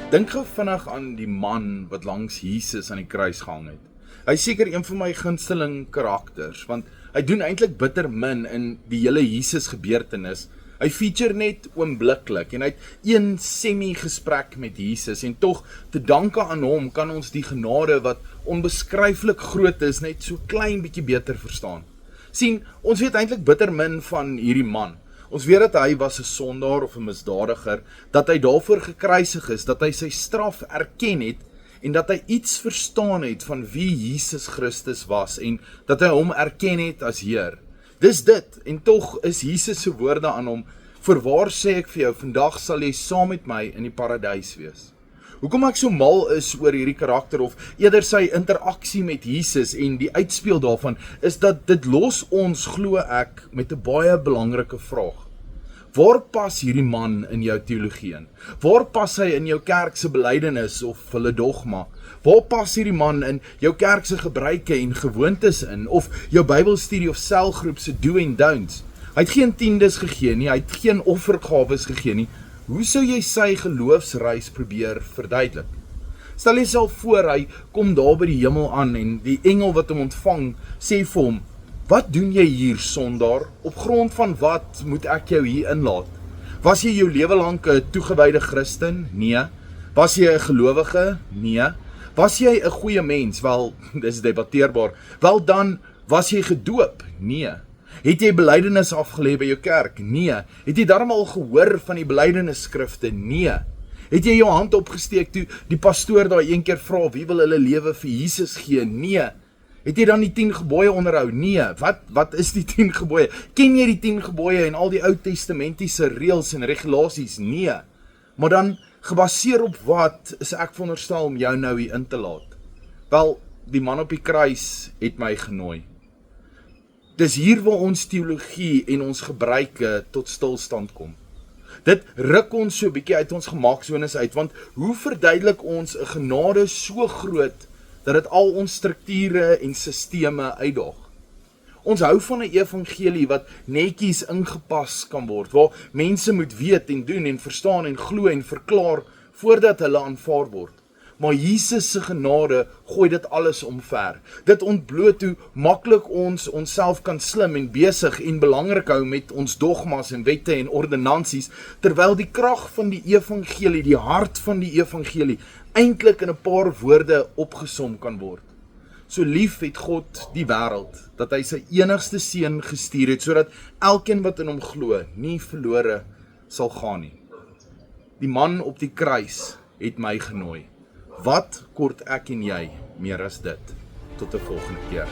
Dink gou vinnig aan die man wat langs Jesus aan die kruis gehang het. Hy is seker een van my gunsteling karakters, want hy doen eintlik bitter min in die hele Jesus gebeurtenis. Hy feature net oombliklik en hy het een semi-gesprek met Jesus en tog te danke aan hom kan ons die genade wat onbeskryflik groot is net so klein bietjie beter verstaan. Sien, ons weet eintlik bitter min van hierdie man. Ons weet dat hy was 'n sondaar of 'n misdadiger, dat hy daarvoor gekruisig is, dat hy sy straf erken het en dat hy iets verstaan het van wie Jesus Christus was en dat hy hom erken het as Heer. Dis dit, en tog is Jesus se woorde aan hom: "Voorwaar sê ek vir jou, vandag sal jy saam met my in die paradys wees." Hoekom ek so mal is oor hierdie karakter of eerder sy interaksie met Jesus en die uitspeel daarvan, is dat dit los ons, glo ek, met 'n baie belangrike vraag. Waar pas hierdie man in jou teologie in? Waar pas hy in jou kerk se belydenis of hulle dogma? Waar pas hierdie man in jou kerk se gebruike en gewoontes in, of jou Bybelstudie of selgroep se do and don'ts? Hy het geen tiendes gegee nie, hy het geen offergawes gegee nie. Hoe sou jy sy geloofsreis probeer verduidelik? Stel jouself voor, hy kom daar by die hemel aan en die engel wat hom ontvang, sê vir hom: "Wat doen jy hier, sondaar? Op grond van wat moet ek jou hier inlaat? Was jy jou lewe lank 'n toegewyde Christen? Nee. Was jy 'n gelowige? Nee. Was jy 'n goeie mens? Wel, dis debatteerbaar. Wel dan, was jy gedoop? Nee. Het jy belydenis afgelê by jou kerk? Nee. Het jy darm al gehoor van die belydenisskrifte? Nee. Het jy jou hand opgesteek toe die pastoor daai een keer vra wie wil hulle lewe vir Jesus gee? Nee. Het jy dan die 10 gebooie onderhou? Nee. Wat is die 10 gebooie? Ken jy die 10 gebooie en al die Ou Testamentiese reëls en regulasies? Nee. Maar dan, gebaseer op wat is ek veronderstel om jou nou hier in te laat? Wel, die man op die kruis het my genooi. Dis hier waar ons teologie en ons gebruike tot stilstand kom. Dit ruk ons so 'n bietjie uit ons gemaaksones uit, want hoe verduidelik ons 'n genade so groot dat dit al ons strukture en sisteme uitdaag? Ons hou van 'n evangelie wat netjies ingepas kan word, waar mense moet weet en doen en verstaan en glo en verklaar voordat hulle aanvaar word. Maar Jesus se genade gooi dit alles omver. Dit ontbloot hoe maklik ons onsself kan slim en besig en belangrik hou met ons dogmas en wette en ordonnansies, terwyl die krag van die evangelie, die hart van die evangelie, eintlik in 'n paar woorde opgesom kan word. So lief het God die wêreld, dat hy sy enigste seun gestuur het, sodat elkeen wat in hom glo, nie verlore sal gaan nie. Die man op die kruis het my genooi. Wat kort ek en jy meer as dit? Tot 'n volgende keer.